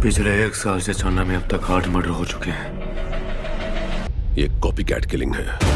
पिछले 1 साल से चन्ना में अब तक 8 मर्डर हो चुके हैं। ये कॉपी कैट किलिंग है।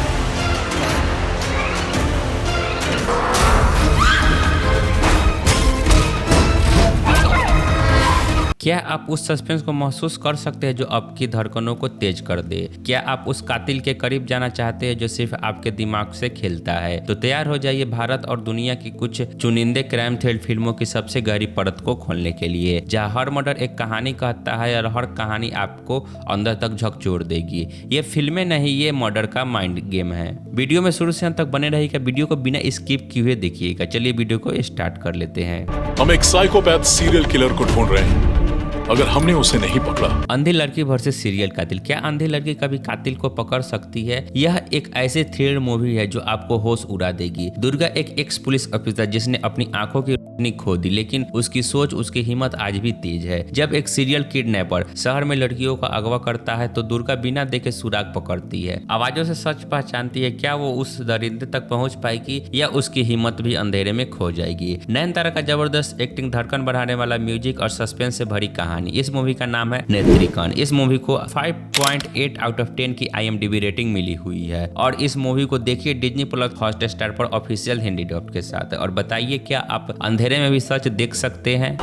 क्या आप उस सस्पेंस को महसूस कर सकते हैं जो आपकी धड़कनों को तेज कर दे? क्या आप उस कातिल के करीब जाना चाहते हैं जो सिर्फ आपके दिमाग से खेलता है? तो तैयार हो जाइए भारत और दुनिया की कुछ चुनिंदे क्राइम थ्रिल फिल्मों की सबसे गहरी परत को खोलने के लिए, जहां हर मर्डर एक कहानी कहता है और हर कहानी आपको अंदर तक झकझोर देगी। ये फिल्में नहीं, ये मर्डर का माइंड गेम है। वीडियो में शुरू से अंत तक बने रहिएगा, वीडियो को बिना स्किप किए हुए देखिएगा। चलिए वीडियो को स्टार्ट कर लेते हैं। हम एक साइकोपैथ सीरियल किलर को ढूंढ रहे हैं। अगर हमने उसे नहीं पकड़ा। अंधी लड़की वर्सेस सीरियल कातिल। क्या अंधी लड़की कभी कातिल को पकड़ सकती है? यह एक ऐसे थ्रिलर मूवी है जो आपको होश उड़ा देगी। दुर्गा एक एक्स पुलिस ऑफिसर जिसने अपनी आंखों की रोशनी खो दी, लेकिन उसकी सोच, उसकी हिम्मत आज भी तेज है। जब एक सीरियल किडनैपर शहर में लड़कियों का अगवा करता है तो दुर्गा बिना देखे सुराग पकड़ती है, आवाजों से सच पहचानती है। क्या वो उस दरिंदे तक पहुंच पाएगी या उसकी हिम्मत भी अंधेरे में खो जाएगी? नयनतारा का जबरदस्त एक्टिंग, धड़कन बढ़ाने वाला म्यूजिक और सस्पेंस से भरी कहानी। इस मूवी का नाम है नेत्रिकन। इस मूवी को 5.8 आउट ऑफ 10 की IMDb रेटिंग मिली हुई है और इस मूवी को देखिए डिज्नी प्लस हॉटस्टार पर ऑफिशियल हिंदी डब के साथ। और बताइए क्या आप अंधेरे में भी सच देख सकते हैं?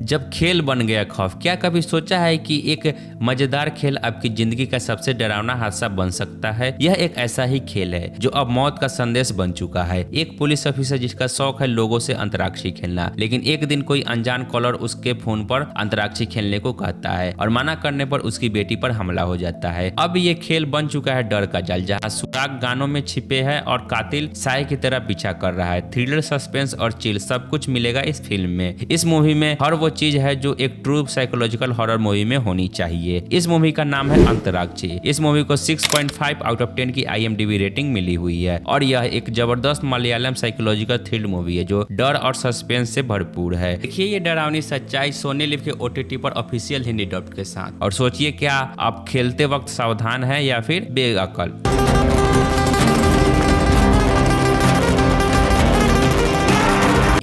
जब खेल बन गया खौफ। क्या कभी सोचा है कि एक मजेदार खेल आपकी जिंदगी का सबसे डरावना हादसा बन सकता है? यह एक ऐसा ही खेल है जो अब मौत का संदेश बन चुका है। एक पुलिस ऑफिसर जिसका शौक है लोगों से अंतराक्षी खेलना, लेकिन एक दिन कोई अनजान कॉलर उसके फोन पर अंतराक्षी खेलने को कहता है और मना करने पर उसकी बेटी पर हमला हो जाता है। अब ये खेल बन चुका है डर का जाल, जहाँ सुराग गानों में छिपे है और कातिल साय की तरह पीछा कर रहा है। थ्रिलर, सस्पेंस और चिल सब कुछ मिलेगा इस फिल्म में। इस मूवी में हर वो चीज है जो एक ट्रू साइकोलॉजिकल हॉरर मूवी में होनी चाहिए। इस मूवी का नाम है अंतराक्षी। इस मूवी को 6.5 आउट ऑफ 10 की IMDb रेटिंग मिली हुई है और यह एक जबरदस्त मलयालम साइकोलॉजिकल थ्रिल मूवी है जो डर और सस्पेंस से भरपूर है। देखिए ये डरावनी सच्चाई सोनी लिव के OTT पर ऑफिशियल हिंदी डब के साथ। और सोचिए क्या आप खेलते वक्त सावधान है या फिर बेअकल?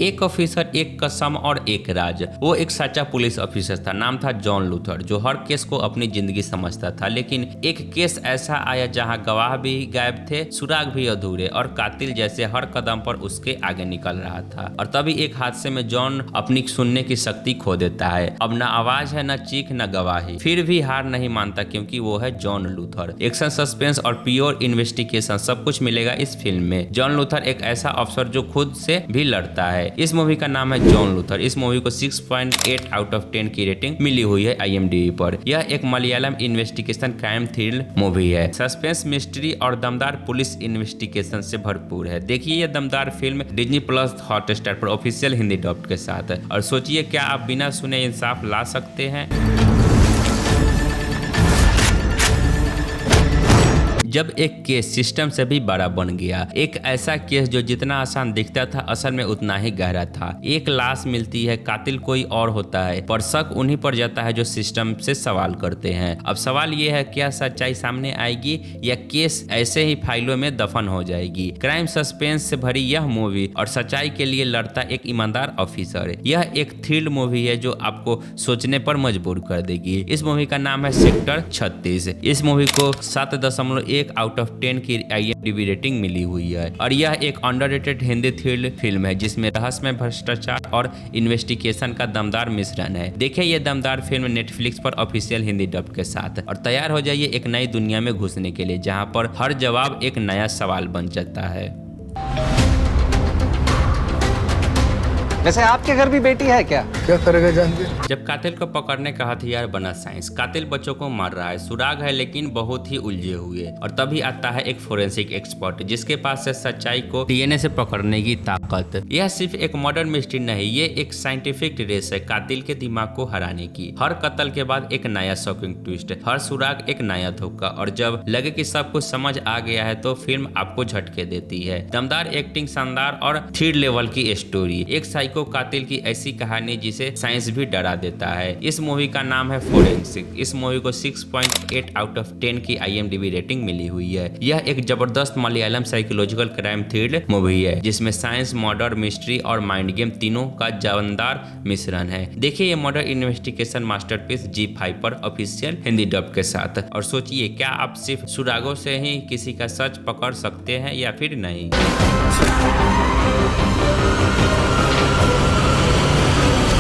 एक ऑफिसर, एक कसम और एक राज। वो एक सच्चा पुलिस ऑफिसर था, नाम था जॉन लूथर, जो हर केस को अपनी जिंदगी समझता था। लेकिन एक केस ऐसा आया जहां गवाह भी गायब थे, सुराग भी अधूरे और कातिल जैसे हर कदम पर उसके आगे निकल रहा था। और तभी एक हादसे में जॉन अपनी सुनने की शक्ति खो देता है। अब न आवाज है, न चीख, न गवाही, फिर भी हार नहीं मानता क्योंकि वो है जॉन लूथर। एक्शन, सस्पेंस और प्योर इन्वेस्टिगेशन सब कुछ मिलेगा इस फिल्म में। जॉन लूथर एक ऐसा अफसर जो खुद से भी लड़ता है। इस मूवी का नाम है जॉन लूथर। इस मूवी को 6.8 आउट ऑफ 10 की रेटिंग मिली हुई है IMDb पर। यह एक Malayalam investigation crime thrill movie है। सस्पेंस, मिस्ट्री और दमदार पुलिस इन्वेस्टिगेशन से भरपूर है। देखिए यह दमदार फिल्म डिज्नी प्लस हॉटस्टार पर ऑफिशियल हिंदी डब के साथ। और सोचिए क्या आप बिना सुने इंसाफ ला सकते हैं? जब एक केस सिस्टम से भी बड़ा बन गया, एक ऐसा केस जो जितना आसान दिखता था असल में उतना ही गहरा था। एक लाश मिलती है, कातिल कोई और होता है, पर शक उन्हीं पर जाता है जो सिस्टम से सवाल करते हैं। अब सवाल ये है क्या सच्चाई सामने आएगी या केस ऐसे ही फाइलों में दफन हो जाएगी? क्राइम सस्पेंस से भरी यह मूवी और सच्चाई के लिए लड़ता एक ईमानदार ऑफिसर है। यह एक थ्रिल मूवी है जो आपको सोचने पर मजबूर कर देगी। इस मूवी का नाम है सेक्टर 36। इस मूवी को 7.1 आउट ऑफ 10 की IMDb रेटिंग मिली हुई है और यह एक अंडररेटेड हिंदी थ्रिल फिल्म है जिसमें रहस्यमय, भ्रष्टाचार और इन्वेस्टिगेशन का दमदार मिश्रण है। देखिए ये दमदार फिल्म नेटफ्लिक्स पर ऑफिशियल हिंदी डब के साथ और तैयार हो जाइए एक नई दुनिया में घुसने के लिए जहां पर हर जवाब एक नया सवाल बन जाता है। वैसे आपके घर भी बेटी है क्या? क्या करेगा जान के? जब कातिल को पकड़ने का हथियार बना साइंस, कातिल बच्चों को मार रहा है, सुराग है लेकिन बहुत ही उलझे हुए। और तभी आता है एक फोरेंसिक एक्सपर्ट जिसके पास है सच्चाई को DNA से पकड़ने की ताकत। यह सिर्फ एक मर्डर मिस्ट्री नहीं, ये एक साइंटिफिक रेस है कातिल के दिमाग को हराने की। हर कत्ल के बाद एक नया शॉकिंग ट्विस्ट, हर सुराग एक नया धोखा, और जब लगे कि सब कुछ समझ आ गया है तो फिल्म आपको झटके देती है। दमदार एक्टिंग, शानदार और थ्रिल लेवल की स्टोरी, एक साइको कातिल की ऐसी कहानी जिसे साइंस भी डरा देता है। इस मूवी का नाम है फोरेंसिक। इस मूवी को 6.8 आउट ऑफ 10 की IMDb रेटिंग मिली हुई है। यह एक जबरदस्त Malayalam psychological crime thriller movie है जिसमें साइंस, मर्डर, मिस्ट्री और माइंड गेम तीनों का जानदार मिश्रण है। देखिए ये मर्डर इन्वेस्टिगेशन मास्टरपीस G5 पर ऑफिशियल हिंदी डब के साथ, और सोचिए क्या आप सिर्फ सुरागों से ही किसी का सच पकड़ सकते हैं या फिर नहीं।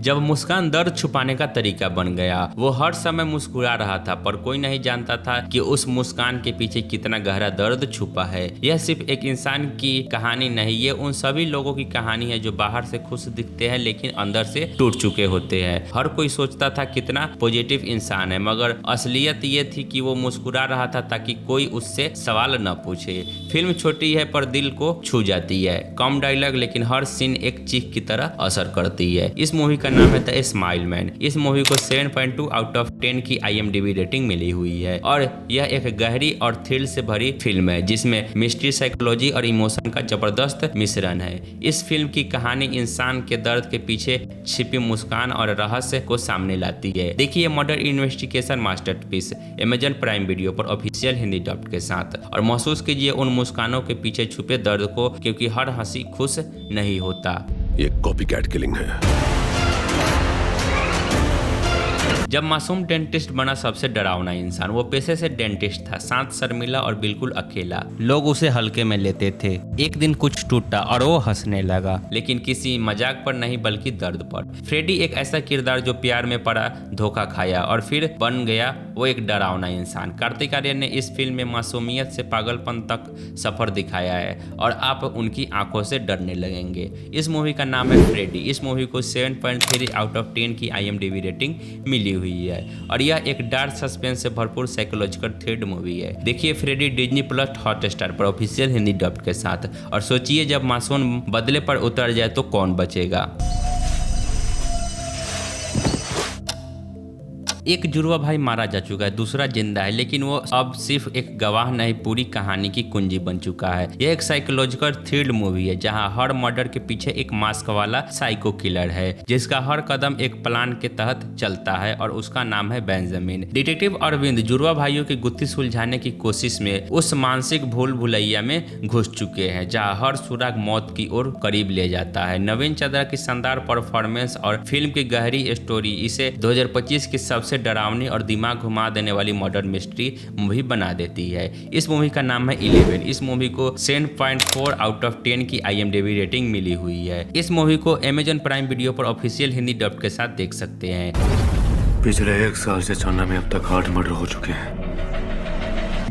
जब मुस्कान दर्द छुपाने का तरीका बन गया, वो हर समय मुस्कुरा रहा था पर कोई नहीं जानता था कि उस मुस्कान के पीछे कितना गहरा दर्द छुपा है। यह सिर्फ एक इंसान की कहानी नहीं, ये उन सभी लोगों की कहानी है जो बाहर से खुश दिखते हैं लेकिन अंदर से टूट चुके होते हैं। हर कोई सोचता था कितना पॉजिटिव इंसान है, मगर असलियत ये थी कि वो मुस्कुरा रहा था ताकि कोई उससे सवाल न पूछे। फिल्म छोटी है पर दिल को छू जाती है, कम डायलॉग लेकिन हर सीन एक चीख की तरह असर करती है। इस मूवी का नाम है द स्माइल मैन। इस मूवी को 7.2 आउट ऑफ 10 की IMDb रेटिंग मिली हुई है और यह एक गहरी और थ्रिल से भरी फिल्म है जिसमें मिस्ट्री, साइकोलॉजी और इमोशन का जबरदस्त मिश्रण है। इस फिल्म की कहानी इंसान के दर्द के पीछे छिपी मुस्कान और रहस्य को सामने लाती है। देखिए murder investigation masterpiece Amazon prime video पर ऑफिशियल हिंदी डब के साथ, और महसूस कीजिए उन मुस्कानों के पीछे छुपे दर्द को, क्योंकि हर हंसी खुश नहीं होता। ये कॉपीकैट किलिंग है। जब मासूम डेंटिस्ट बना सबसे डरावना इंसान, वो पेशे से डेंटिस्ट था, शांत, शर्मिला और बिल्कुल अकेला। लोग उसे हल्के में लेते थे। एक दिन कुछ टूटा और वो हंसने लगा, लेकिन किसी मजाक पर नहीं बल्कि दर्द पर। फ्रेडी एक ऐसा किरदार जो प्यार में पड़ा, धोखा खाया और फिर बन गया वो एक डरावना इंसान। कार्तिक आर्यन ने इस फिल्म में मासूमियत से पागलपन तक सफर दिखाया है और आप उनकी आंखों से डरने लगेंगे। इस मूवी का नाम है फ्रेडी। इस मूवी को 7.3 आउट ऑफ 10 की IMDb रेटिंग मिली हुई है और यह एक डार्क सस्पेंस से भरपूर साइकोलॉजिकल थ्रिलर मूवी है। देखिए फ्रेडी डिज्नी प्लस हॉटस्टार पर ऑफिशियल हिंदी डब के साथ, और सोचिए जब मासूम बदले पर उतर जाए तो कौन बचेगा। एक जुड़वा भाई मारा जा चुका है, दूसरा जिंदा है, लेकिन वो अब सिर्फ एक गवाह नहीं, पूरी कहानी की कुंजी बन चुका है। यह एक साइकोलॉजिकल थ्रिल मूवी है जहां हर मर्डर के पीछे एक मास्क वाला साइको किलर है जिसका हर कदम एक प्लान के तहत चलता है और उसका नाम है बेंजामिन। डिटेक्टिव अरविंद जुड़वा भाइयों की गुत्थी सुलझाने की कोशिश में उस मानसिक भूल भुलैया में घुस चुके हैं जहाँ हर सुराग मौत की ओर करीब ले जाता है। नवीन चंद्रा की शानदार परफॉर्मेंस और फिल्म की गहरी स्टोरी इसे 2025 की सबसे डरावनी और दिमाग घुमा देने वाली मर्डर मिस्ट्री मूवी बना देती है। इस मूवी का नाम है 11। इस मूवी को 7.4 आउट ऑफ 10 की IMDb रेटिंग मिली हुई है। इस मूवी को Amazon प्राइम वीडियो पर ऑफिशियल हिंदी डब के साथ देख सकते हैं। पिछले 1 साल से छन्ना में अब तक 8 मर्डर हो चुके हैं।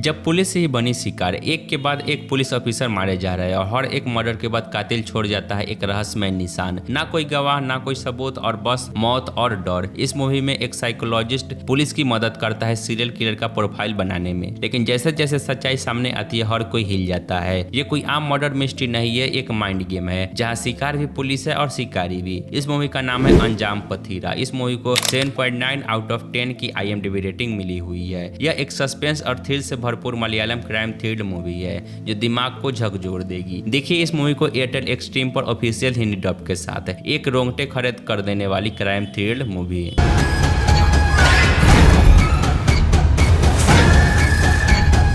जब पुलिस ही बनी शिकार, एक के बाद एक पुलिस ऑफिसर मारे जा रहे हैं और हर एक मर्डर के बाद कातिल छोड़ जाता है एक रहस्यमय निशान। ना कोई गवाह, ना कोई सबूत और बस मौत और डर। इस मूवी में एक साइकोलॉजिस्ट पुलिस की मदद करता है सीरियल किलर का प्रोफाइल बनाने में, लेकिन जैसे जैसे सच्चाई सामने आती है हर कोई हिल जाता है। ये कोई आम मर्डर मिस्ट्री नहीं है, एक माइंड गेम है जहाँ शिकार भी पुलिस है और शिकारी भी। इस मूवी का नाम है अंजाम पथीरा। इस मूवी को 7.9 आउट ऑफ 10 की IMDb रेटिंग मिली हुई है। यह एक सस्पेंस और थ्रिल से भरपूर मलयालम क्राइम थ्रिलर मूवी है जो दिमाग को झकझोर देगी। देखिए इस मूवी को एयरटेल एक्सट्रीम पर ऑफिशियल हिंदी डब के साथ है। एक रोंगटे खड़े कर देने वाली क्राइम थ्रिलर मूवी है।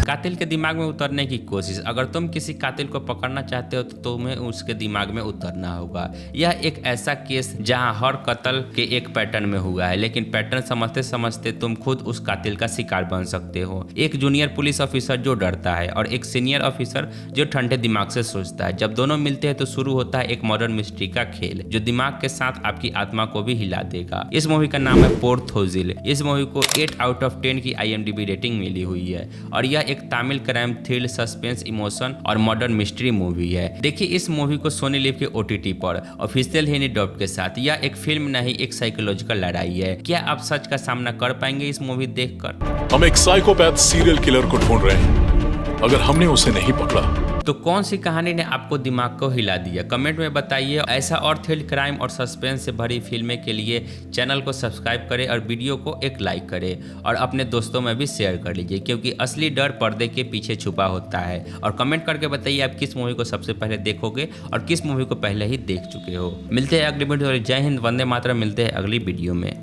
कातिल के दिमाग में उतरने की कोशिश। अगर तुम किसी कातिल को पकड़ना चाहते हो तो तुम्हें उसके दिमाग में उतरना होगा। यह एक ऐसा केस जहां हर कत्ल के एक पैटर्न में हुआ है, लेकिन पैटर्न समझते समझते तुम खुद उस कातिल का शिकार बन सकते हो। एक जूनियर पुलिस ऑफिसर जो डरता है और एक सीनियर ऑफिसर जो ठंडे दिमाग से सोचता है। जब दोनों मिलते हैं तो शुरू होता है एक मर्डर मिस्ट्री का खेल जो दिमाग के साथ आपकी आत्मा को भी हिला देगा। इस मूवी का नाम है पोर्थोजिल। इस मूवी को 8 आउट ऑफ 10 की IMDb रेटिंग मिली हुई है और यह एक Tamil crime thrill suspense emotion और मर्डर मिस्ट्री मूवी है। देखिए इस मूवी को सोनी लिव के OTT पर ऑफिशियल हिंदी डब के साथ। यह एक फिल्म नहीं, एक साइकोलॉजिकल लड़ाई है। क्या आप सच का सामना कर पाएंगे इस मूवी देखकर? हम एक साइकोपैथ सीरियल किलर को ढूंढ रहे हैं। अगर हमने उसे नहीं पकड़ा तो कौन सी कहानी ने आपको दिमाग को हिला दिया, कमेंट में बताइए। ऐसा और थ्रिल, क्राइम और सस्पेंस से भरी फिल्में के लिए चैनल को सब्सक्राइब करें और वीडियो को एक लाइक करें और अपने दोस्तों में भी शेयर कर लीजिए, क्योंकि असली डर पर्दे के पीछे छुपा होता है। और कमेंट करके बताइए आप किस मूवी को सबसे पहले देखोगे और किस मूवी को पहले ही देख चुके हो। मिलते हैं अगली वीडियो। जय हिंद, वंदे मातरम। मिलते हैं अगली वीडियो में।